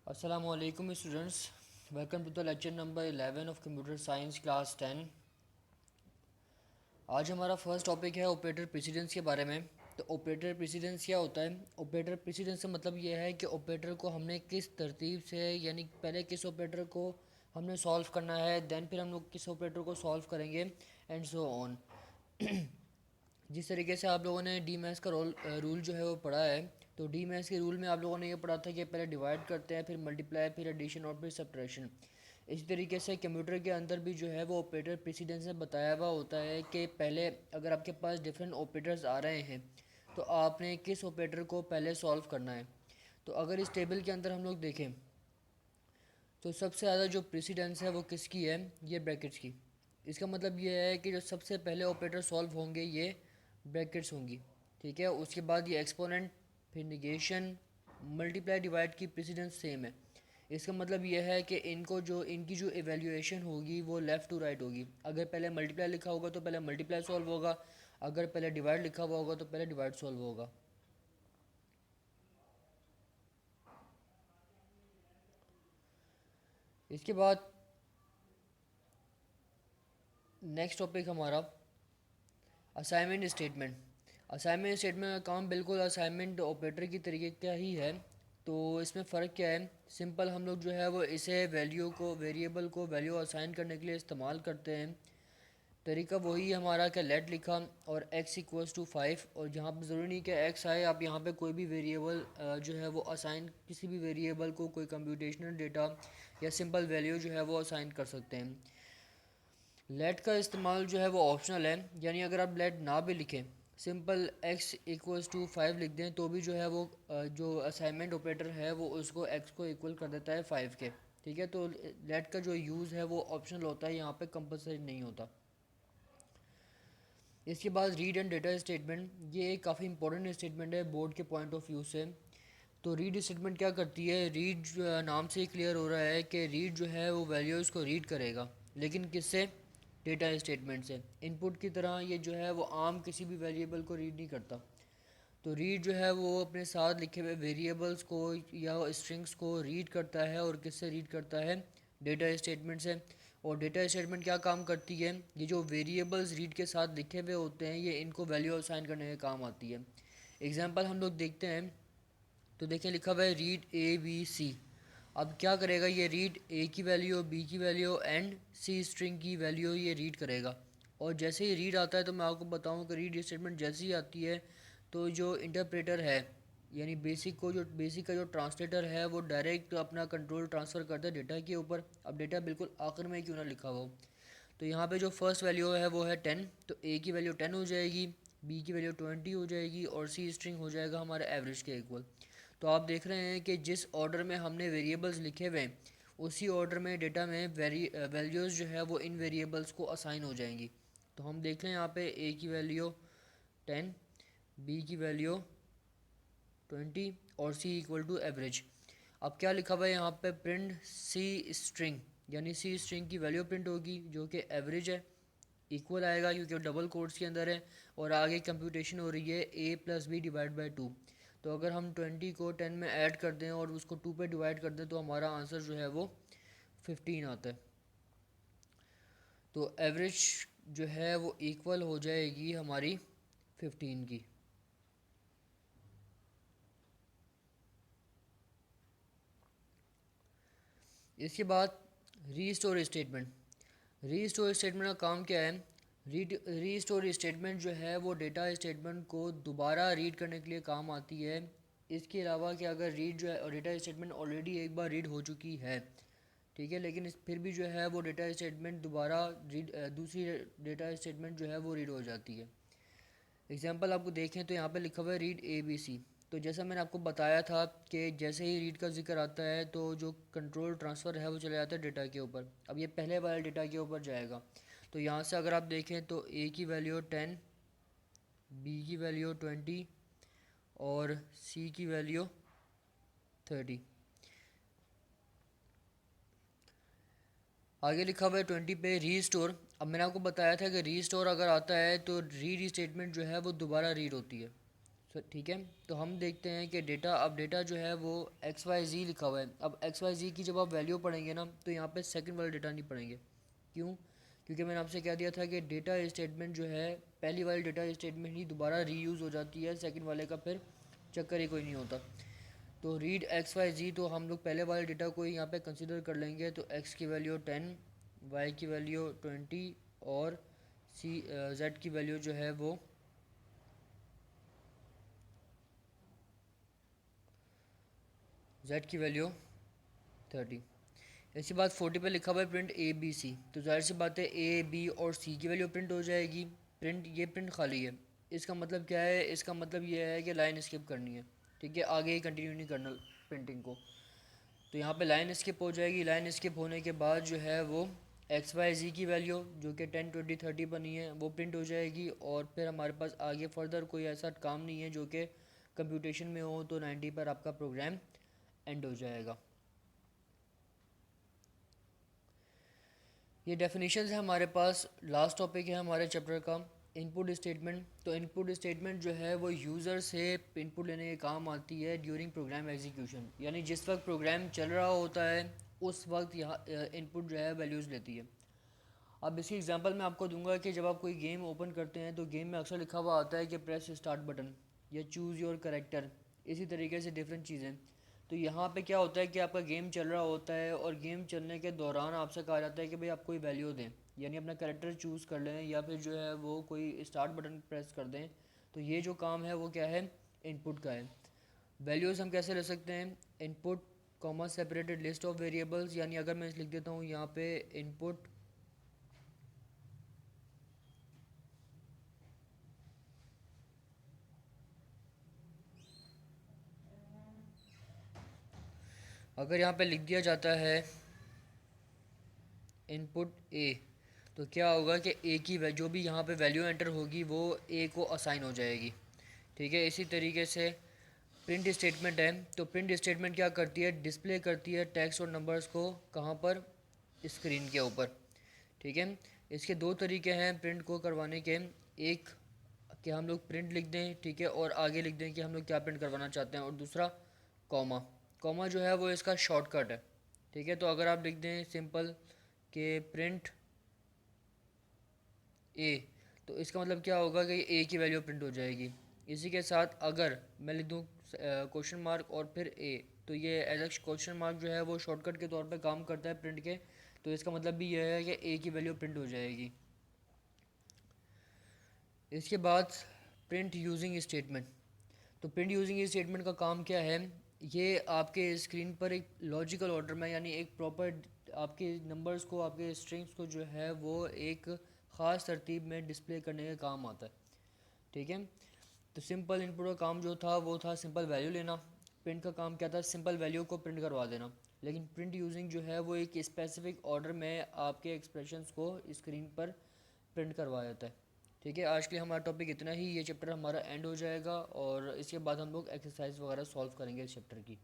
Assalamualaikum students, welcome to the lecture number 11 of Computer Science class 10। आज हमारा first topic है operator precedence के बारे में। तो ऑपरेटर प्रेसिडेंस क्या होता है? ऑपरेटर प्रेसिडेंस का मतलब ये है कि ऑपरेटर को हमने किस तरतीब से, यानी पहले किस ऑपरेटर को हमने सॉल्व करना है, देन फिर हम लोग किस ऑपरेटर को सॉल्व करेंगे एंड सो ऑन। जिस तरीके से आप लोगों ने डी मैथ्स का रूल जो है वो पढ़ा है, तो डी मैथ्स के रूल में आप लोगों ने ये पढ़ा था कि पहले डिवाइड करते हैं, फिर मल्टीप्लाई, फिर एडिशन और फिर सब्ट्रैक्शन। इसी तरीके से कंप्यूटर के अंदर भी जो है वो ऑपरेटर प्रेसिडेंस में बताया हुआ होता है कि पहले अगर आपके पास डिफरेंट ऑपरेटर्स आ रहे हैं तो आपने किस ऑपरेटर को पहले सॉल्व करना है। तो अगर इस टेबल के अंदर हम लोग देखें तो सबसे ज़्यादा जो प्रेसिडेंस है वो किसकी है? ये ब्रैकेट्स की। इसका मतलब ये है कि जो सबसे पहले ऑपरेटर सॉल्व होंगे ये ब्रैकेट्स होंगी, ठीक है। उसके बाद ये एक्सपोनेंट, फिर निगेशन, मल्टीप्लाई, डिवाइड की प्रेसिडेंस सेम है। इसका मतलब ये है कि इनकी जो एवेल्यूएशन होगी वो लेफ़्ट टू राइट होगी। अगर पहले मल्टीप्लाई लिखा होगा तो पहले मल्टीप्लाई सॉल्व होगा, अगर पहले डिवाइड लिखा हुआ होगा तो पहले डिवाइड सॉल्व होगा। इसके बाद नेक्स्ट टॉपिक हमारा असाइनमेंट स्टेटमेंट। असाइनमेंट स्टेटमेंट का काम बिल्कुल असाइनमेंट ऑपरेटर की तरीके का ही है। तो इसमें फ़र्क क्या है? सिंपल हम लोग जो है वो इसे वेरिएबल को वैल्यू असाइन करने के लिए इस्तेमाल करते हैं। तरीका वही है हमारा कि लेट लिखा और x इक्वल्स टू 5, और यहाँ पर ज़रूरी नहीं कि x आए, आप यहाँ पे कोई भी वेरिएबल जो है वो असाइन, किसी भी वेरिएबल को कोई कंप्यूटेशनल डेटा या सिंपल वैल्यू जो है वो असाइन कर सकते हैं। लेट का इस्तेमाल जो है वो ऑप्शनल है, यानी अगर आप लेट ना भी लिखें, सिंपल x इक्वल्स टू 5 लिख दें तो भी जो है वो जो असाइनमेंट ऑपरेटर है वो उसको x को इक्वल कर देता है 5 के, ठीक है। तो लेट का जो यूज़ है वो ऑप्शनल होता है, यहाँ पे कंपलसरी नहीं होता। इसके बाद रीड एंड डेटा स्टेटमेंट, ये एक काफ़ी इंपॉर्टेंट स्टेटमेंट है बोर्ड के पॉइंट ऑफ व्यू से। तो रीड स्टेटमेंट क्या करती है? रीड नाम से ही क्लियर हो रहा है कि रीड जो है वो वैल्यूज़ को रीड करेगा, लेकिन किससे? डेटा स्टेटमेंट से। इनपुट की तरह ये जो है वो आम किसी भी वेरिएबल को रीड नहीं करता। तो रीड जो है वो अपने साथ लिखे हुए वेरिएबल्स को या स्ट्रिंग्स को रीड करता है, और किससे रीड करता है? डेटा स्टेटमेंट से। और डेटा स्टेटमेंट क्या काम करती है? ये जो वेरिएबल्स रीड के साथ लिखे हुए होते हैं ये इनको वैल्यू असाइन करने के काम आती है। एग्जांपल हम लोग देखते हैं, तो देखें लिखा हुआ है रीड ए बी सी। अब क्या करेगा? ये रीड ए की वैल्यू, बी की वैल्यू एंड सी स्ट्रिंग की वैल्यू ये रीड करेगा। और जैसे ही रीड आता है तो मैं आपको बताऊं कि रीड स्टेटमेंट जैसे ही आती है तो जो इंटरप्रेटर है, यानी बेसिक का जो ट्रांसलेटर है वो डायरेक्ट अपना कंट्रोल ट्रांसफ़र करता है डेटा के ऊपर। अब डेटा बिल्कुल आखिर में क्यों ना लिखा हुआ हो। तो यहाँ पे जो फर्स्ट वैल्यू है वो है 10, तो ए की वैल्यू 10 हो जाएगी, बी की वैल्यू 20 हो जाएगी, और सी स्ट्रिंग हो जाएगा हमारे एवरेज के इक्वल। तो आप देख रहे हैं कि जिस ऑर्डर में हमने वेरिएबल्स लिखे हुए हैं उसी ऑर्डर में डेटा में वैल्यूज़ जो है वो इन वेरिएबल्स को असाइन हो जाएंगी। तो हम देख लें यहाँ पे ए की वैल्यू 10, बी की वैल्यू 20 और सी इक्वल टू एवरेज। अब क्या लिखा हुआ है यहाँ पे? प्रिंट सी स्ट्रिंग, यानी सी स्ट्रिंग की वैल्यू प्रिंट होगी जो कि एवरेज है, इक्वल आएगा क्योंकि डबल कोट्स के अंदर है, और आगे कंप्यूटेशन हो रही है a plus B divide by 2। तो अगर हम 20 को 10 में ऐड कर दें और उसको 2 पे डिवाइड कर दें तो हमारा आंसर जो है वो 15 आता है। तो एवरेज जो है वो इक्वल हो जाएगी हमारी 15 की। इसके बाद रीस्टोर स्टेटमेंट। रीस्टोर स्टेटमेंट का काम क्या है? रीस्टोर स्टेटमेंट जो है वो डेटा स्टेटमेंट को दोबारा रीड करने के लिए काम आती है। इसके अलावा कि अगर रीड जो है, और डेटा स्टेटमेंट ऑलरेडी एक बार रीड हो चुकी है, ठीक है, लेकिन फिर भी जो है वो डेटा स्टेटमेंट दोबारा दूसरी डेटा स्टेटमेंट जो है वो रीड हो जाती है। एग्जांपल आपको देखें तो यहाँ पे लिखा हुआ है रीड ए बी सी। तो जैसा मैंने आपको बताया था कि जैसे ही रीड का जिक्र आता है तो जो कंट्रोल ट्रांसफ़र है वो चला जाता है डेटा के ऊपर। अब ये पहले वाले डेटा के ऊपर जाएगा। तो यहाँ से अगर आप देखें तो ए की वैल्यू 10, बी की वैल्यू 20 और सी की वैल्यू 30। आगे लिखा हुआ है 20 पे रीस्टोर। अब मैंने आपको बताया था कि रीस्टोर अगर आता है तो रीड स्टेटमेंट जो है वो दोबारा रीड होती है। ठीक है। तो हम देखते हैं कि डेटा, अब डेटा जो है वो एक्स वाई ज़ी लिखा हुआ है। अब एक्स वाई ज़ी की जब आप वैल्यू पढ़ेंगे ना, तो यहाँ पे सेकंड वाला डेटा नहीं पढ़ेंगे। क्यों? क्योंकि मैंने आपसे कह दिया था कि डेटा स्टेटमेंट जो है, पहली वाली डेटा स्टेटमेंट ही दोबारा रीयूज़ हो जाती है, सेकंड वाले का फिर चक्कर ही कोई नहीं होता। तो रीड एक्स वाई जी, तो हम लोग पहले वाले डेटा को यहाँ पे कंसिडर कर लेंगे। तो एक्स की वैल्यू 10, वाई की वैल्यू 20 और सी जेड की वैल्यू जो है वो जेड की वैल्यू 30। ऐसी बात 40 पे लिखा हुआ है प्रिंट ए बी सी, तो जाहिर सी बात है ए बी और सी की वैल्यू प्रिंट हो जाएगी। प्रिंट, ये प्रिंट खाली है। इसका मतलब क्या है? इसका मतलब ये है कि लाइन स्किप करनी है। ठीक है, आगे ही कंटिन्यू नहीं करना प्रिंटिंग को। तो यहाँ पे लाइन स्किप हो जाएगी। लाइन स्किप होने के बाद जो है वो एक्स वाई जी की वैल्यू जो कि 10, 20, 30 बनी है वो प्रिंट हो जाएगी। और फिर हमारे पास आगे फर्दर कोई ऐसा काम नहीं है जो कि कंप्यूटेशन में हो, तो 90 पर आपका प्रोग्राम एंड हो जाएगा। ये डेफिनेशन है हमारे पास। लास्ट टॉपिक है हमारे चैप्टर का, इनपुट स्टेटमेंट। तो इनपुट स्टेटमेंट जो है वो यूज़र से इनपुट लेने के काम आती है ड्यूरिंग प्रोग्राम एग्जीक्यूशन, यानी जिस वक्त प्रोग्राम चल रहा होता है उस वक्त यहाँ इनपुट जो है वैल्यूज़ लेती है। अब इसकी एग्जांपल मैं आपको दूंगा कि जब आप कोई गेम ओपन करते हैं तो गेम में अक्सर लिखा हुआ आता है कि प्रेस स्टार्ट बटन या चूज़ योर करेक्टर, इसी तरीके से डिफरेंट चीज़ें। तो यहाँ पे क्या होता है कि आपका गेम चल रहा होता है और गेम चलने के दौरान आपसे कहा जाता है कि भाई आप कोई वैल्यू दें, यानी अपना करेक्टर चूज़ कर लें या फिर जो है वो कोई स्टार्ट बटन प्रेस कर दें। तो ये जो काम है वो क्या है? इनपुट का है। वैल्यूज़ हम कैसे ले सकते हैं? Input comma separated list of variables, यानी अगर मैं लिख देता हूँ यहाँ पे इनपुट, अगर यहाँ पे लिख दिया जाता है इनपुट ए, तो क्या होगा कि ए की जो भी यहाँ पे वैल्यू एंटर होगी वो ए को असाइन हो जाएगी। ठीक है, इसी तरीके से प्रिंट स्टेटमेंट है। तो प्रिंट स्टेटमेंट क्या करती है? डिस्प्ले करती है टेक्स्ट और नंबर्स को, कहाँ पर? स्क्रीन के ऊपर। ठीक है, इसके दो तरीके हैं प्रिंट को करवाने के। एक कि हम लोग प्रिंट लिख दें, ठीक है, और आगे लिख दें कि हम लोग क्या प्रिंट करवाना चाहते हैं, और दूसरा कॉमा। कॉमा जो है वो इसका शॉर्टकट है। ठीक है, तो अगर आप लिख दें सिंपल कि प्रिंट ए, तो इसका मतलब क्या होगा कि ए की वैल्यू प्रिंट हो जाएगी। इसी के साथ अगर मैं लिख दूँ क्वेश्चन मार्क और फिर ए, तो ये एज ए क्वेश्चन मार्क जो है वो शॉर्टकट के तौर पे काम करता है प्रिंट के। तो इसका मतलब भी यह है कि ए की वैल्यू प्रिंट हो जाएगी। इसके बाद प्रिंट यूजिंग स्टेटमेंट। तो प्रिंट यूजिंग स्टेटमेंट का काम क्या है? ये आपके स्क्रीन पर एक लॉजिकल ऑर्डर में, यानी एक प्रॉपर आपके नंबर्स को, आपके स्ट्रिंग्स को जो है वो एक ख़ास तरतीब में डिस्प्ले करने का काम आता है। ठीक है, तो सिंपल इनपुट का काम जो था वो था सिंपल वैल्यू लेना। प्रिंट का काम क्या था? सिंपल वैल्यू को प्रिंट करवा देना। लेकिन प्रिंट यूजिंग जो है वो एक स्पेसिफिक ऑर्डर में आपके एक्सप्रेशंस को स्क्रीन पर प्रिंट करवा देता है। ठीक है, आज के लिए हमारा टॉपिक इतना ही। ये चैप्टर हमारा एंड हो जाएगा और इसके बाद हम लोग एक्सरसाइज वगैरह सॉल्व करेंगे इस चैप्टर की।